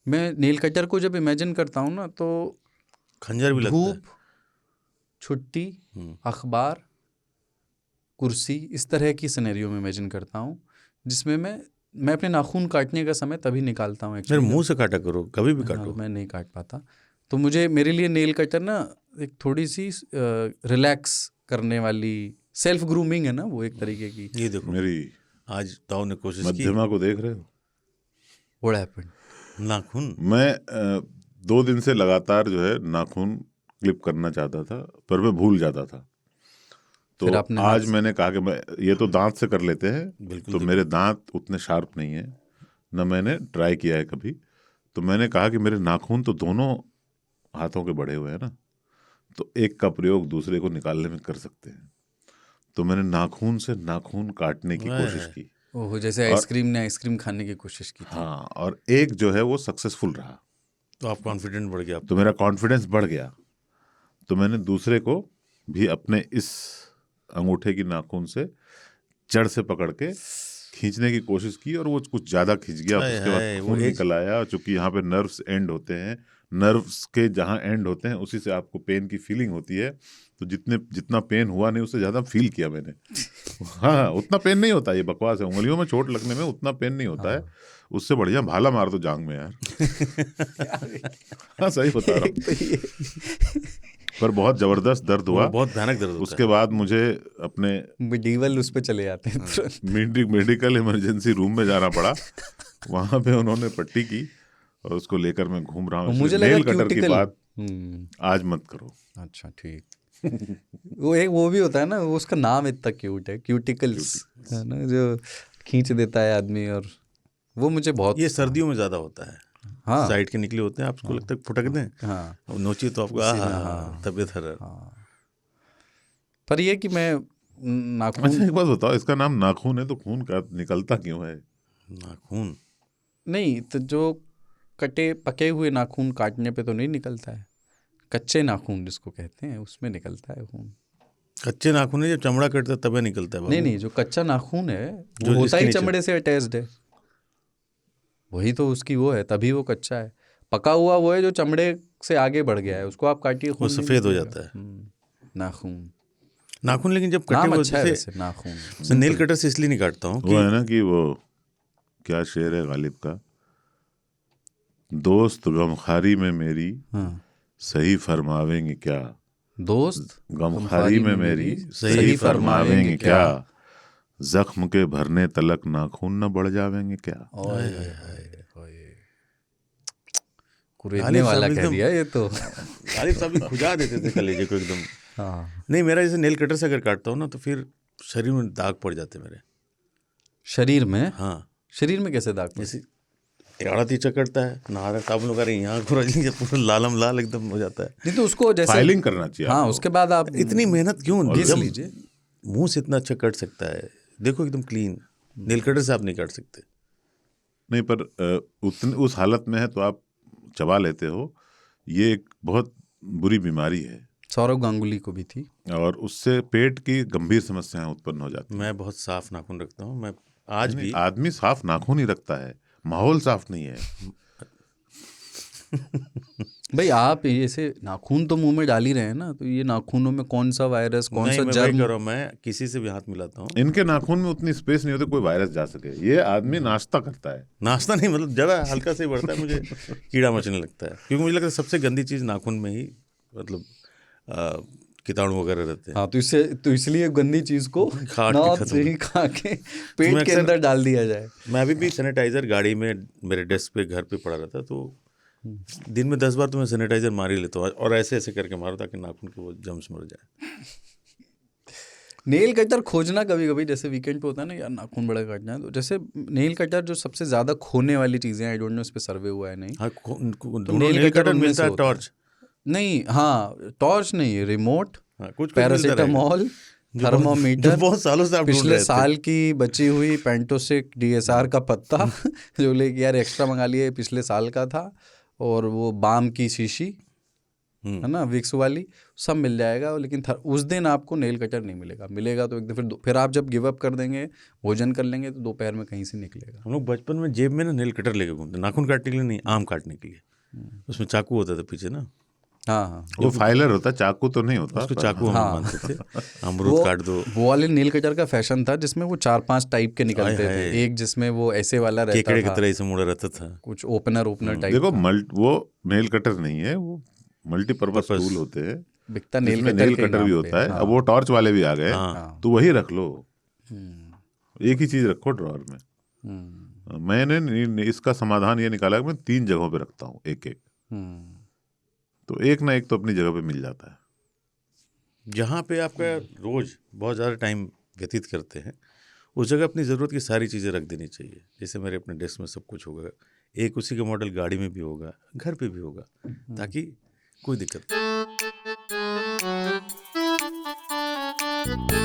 मैं nail cutter को जब इमेजिन करता हूँ ना तो खंजर भी लगता है। धूप, छुट्टी, अखबार, कुर्सी, इस तरह की सिनेरियो में इमेजिन करता हूँ जिसमें मैं अपने नाखून काटने का समय तभी निकालता हूँ मेरे एक्चुअली। मुंह से काटा करो, कभी भी हाँ, काटो। मैं नहीं काट पाता, तो मेरे लिए नेल कटर ना एक थोड़ी सी रिलैक्स करने वाली सेल्फ ग्रूमिंग है ना, वो एक तरीके की। ये देखो मेरी आज ताऊ ने कोशिश की। मध्यमा को देख रहे हो? What happened? नाखून मैं 2 दिन से लगातार जो है नाखून क्लिप करना चाहता था, पर मैं भूल जाता था। तो फिर आपने आज मैंने कहा कि मैं ये तो दांत से कर लेते हैं, बिल्कुल तो मेरे दांत उतने शार्प नहीं है, न मैंने ट्राई किया है कभी। तो मैंने कहा कि मेरे नाखून तो दोनों हाथों के बढ़े हुए हैं ना, तो एक का प्रयोग दूसरे को निकालने में कर सकते हैं। तो मैंने नाखून से नाखून काटने की कोशिश की। ओह, जैसे आइसक्रीम ने आइसक्रीम खाने की कोशिश की थी। हाँ, और एक जो है वो सक्सेसफुल रहा, तो आप कॉन्फिडेंट बढ़ गया। तो मेरा कॉन्फिडेंस बढ़ गया। तो मैंने दूसरे को भी अपने इस अंगूठे की नाखून से जड़ से पकड़ के खींचने की कोशिश की, और वो कुछ ज़्यादा खींच गया। हाय उसके हाय, बाद वो खून एक- निकल आया, और चूंकि यहाँ पे नर्व्स एंड होते हैं, नर्व्स के जहाँ एंड होते हैं उसी से आपको पेन की फीलिंग होती है। तो जितना पेन हुआ नहीं, उससे ज़्यादा फील किया मैंने। हाँ, उतना पेन नहीं होता, ये बकवास है। उंगलियों में चोट लगने में उतना पेन नहीं होता है, उससे बढ़िया भाला मार दो जांग में यार। हाँ, सही बता रहा हूँ। पर बहुत जबरदस्त दर्द हुआ, वो बहुत भयानक दर्द होता उसके बाद मुझे अपने मिडीवल उस पे चले जाते हैं तुरंत। मेडिकल इमरजेंसी रूम में जाना पड़ा। वहां पे उन्होंने पट्टी की, और उसको लेकर मैं घूम रहा हूँ। मुझे इसलिए लगा नेल कटर की क्यूटिकल। बात आज मत करो। अच्छा, ठीक। वो भी होता है ना, वो उसका नाम इतना क्यूट है, क्यूटिकल्स है ना, जो खींच देता है आदमी, और वो मुझे बहुत। ये सर्दियों में ज्यादा होता है। हाँ, साइड के निकले होते हैं, आपको लगता है फुटक दें। हाँ, और नोची तो आपको उसी में, हाँ तबीयत हर। हाँ। पर ये कि मैं नाखून, अच्छा, एक बात बताओ, इसका नाम नाखून है तो खून का निकलता क्यों है? नाखून नहीं तो जो कटे पके हुए नाखून काटने पे तो नहीं निकलता है, कच्चे नाखून जिसको कहते हैं उसमें निकलता है खून। कच्चे नाखून है, जब चमड़ा कटता है तबे निकलता है। नहीं नहीं, जो कच्चा नाखून है वो जो होता इसके ही नीचे- चमड़े से अटैच्ड है, वही तो उसकी वो है, तभी वो कच्चा है। पका हुआ वो है जो चमड़े से आगे बढ़ गया है, उसको आप काटिए वो खून नहीं सफेद हो निकलेगा। जाता है नाखून, नाखून। लेकिन जब कटे नाम हुए अच्छा है जैसे वैसे, नाखून। मैं नेल कटर से इसलिए नहीं काटता हूँ वो है कि ना कि वो क्या शेर है गालिब का, दोस्त गमखारी में मेरी हाँ, सही फरमावेंगे क्या, दोस्त गमखारी में मेरी सही फरमावेंगे क्या, जख्म के भरने तलक नाखून न बढ़ जावेंगे क्या। ओए होए होए, कुरेदने गालिब वाला साहब कह एकदम- दिया ये तो। गालिब साहब भी खुजा देते थे कलेजे को एकदम। हाँ, नहीं, मेरा जैसे नेल कटर से अगर काटता हूँ ना तो फिर शरीर में दाग पड़ जाते मेरे। शरीर में? हाँ, शरीर में कैसे दाग पड़े? जैसे एड़ा तीचा करता है, नहा रहे साबुन वगैरह यहाँ खुरच पूरा लालम लाल एकदम हो जाता है। नहीं तो उसको जैसे फाइलिंग करना चाहिए हाँ, आपको। उसके बाद आप इतनी मेहनत क्यों? घिस जब लीजिए। मुंह से इतना अच्छा कट सकता है, देखो एकदम क्लीन। नेल कटर से आप नहीं काट सकते। नहीं, पर उस हालत में है तो आप चबा लेते हो, ये एक बहुत बुरी बीमारी है, सौरव गांगुली को भी थी। और उससे पेट की गंभीर समस्याएं उत्पन्न हो जाती हैं। मैं बहुत साफ नाखून रखता हूँ। मैं आज नहीं, भी आदमी साफ नाखून ही रखता है, माहौल साफ नहीं है। भाई आप ऐसे नाखून तो मुंह में डाल ही रहे हैं ना, तो ये नाखूनों में कौन सा वायरस, कौन नहीं, सा मैं वही जर्म? कर रहा हूँ, मैं किसी से भी हाथ मिलाता हूँ। इनके नाखून में उतनी स्पेस नहीं होती कोई वायरस जा सके। ये आदमी नाश्ता करता है। नाश्ता नहीं, मतलब जरा हल्का से ही बढ़ता है, मुझे कीड़ा मचने लगता है, क्योंकि मुझे लगता है सबसे गंदी चीज़ नाखून में ही मतलब कीटाणु वगैरह रहते हैं। हाँ, तो इसलिए गंदी चीज को खाट के नाक खत्म। से ही खा के पेट के अक्सर- अंदर डाल दिया जाए। मैं अभी भी सैनिटाइजर गाड़ी में मेरे डेस्क पे घर पे पड़ा रहता, तो दिन में 10 बार तो मैं सैनिटाइजर मार ही लेता हूँ, और ऐसे ऐसे करके मारो ताकि नाखून के वो जम्स मर जाए। नेल कटर खोजना कभी कभी, जैसे वीकेंड पे होता है ना यार नाखून बड़ा काटना है, तो जैसे नेल कटर जो सबसे ज्यादा खोने वाली चीजें, आई डोंट नो इस पे सर्वे हुआ है नहीं। हाँ, तो ढूंढो नेल नेल कटर कटर उनमें मिलता से है, होता है। टॉर्च। नहीं, हाँ, टॉर्च नहीं, रिमोट, हाँ, कुछ मिलता रहेगा। पैरासीटामोल, जो थर्मोमीटर, बहुत सालों से आप ढूंढ पिछले रहे थे। साल की बची हुई पेंटोसिक DSR का पत्ता जो लेके यार एक्स्ट्रा मंगा लिए, पिछले साल का था, और वो बाम की शीशी, है ना, विक्स वाली, सब मिल जाएगा। लेकिन उस दिन आपको नेल कटर नहीं मिलेगा, मिलेगा तो एक दिन फिर आप जब गिव अप कर देंगे, भोजन कर लेंगे, तो दोपहर में कहीं से निकलेगा। हम लोग बचपन में जेब में ना नेल कटर लेके घूमते, नाखून काटने के लिए नहीं, आम काटने के लिए। उसमें चाकू होता था पीछे ना, हाँ हाँ, वो फाइलर होता, चाकू तो नहीं होता। उसको चाकू हम हाँ। मानते थे। अमरूद काट दो। वो वाले नेल कटर का फैशन था जिसमें वो 4-5 टाइप के निकलते हाय थे। हाय। एक जिसमें वो ऐसे वाला रहता केकड़े की था, तरह इसे मुड़ा रहता था। कुछ ओपनर टाइप देखो था। वो नेल कटर नहीं है, वो मल्टीपर्पज टूल होते हैं, बिकता नेल जिसमें कटर नेल के कटर भी नाम होता पे। है। हाँ। अब वो टॉर्च वाले भी आ गए, हाँ। तो वही रख लो, हम्म, एक ही चीज रखो ड्रॉअर में। हम्म, मैंने इसका समाधान ये निकाला कि मैं 3 जगहों पे रखता हूँ एक एक, हम्म, तो एक ना एक तो अपनी जगह पे मिल जाता है। जहाँ पे आपका रोज बहुत ज़्यादा टाइम व्यतीत करते हैं, उस जगह अपनी ज़रूरत की सारी चीज़ें रख देनी चाहिए। जैसे मेरे अपने डेस्क में सब कुछ होगा, एक उसी का मॉडल गाड़ी में भी होगा, घर पे भी होगा, ताकि कोई दिक्कत नहीं।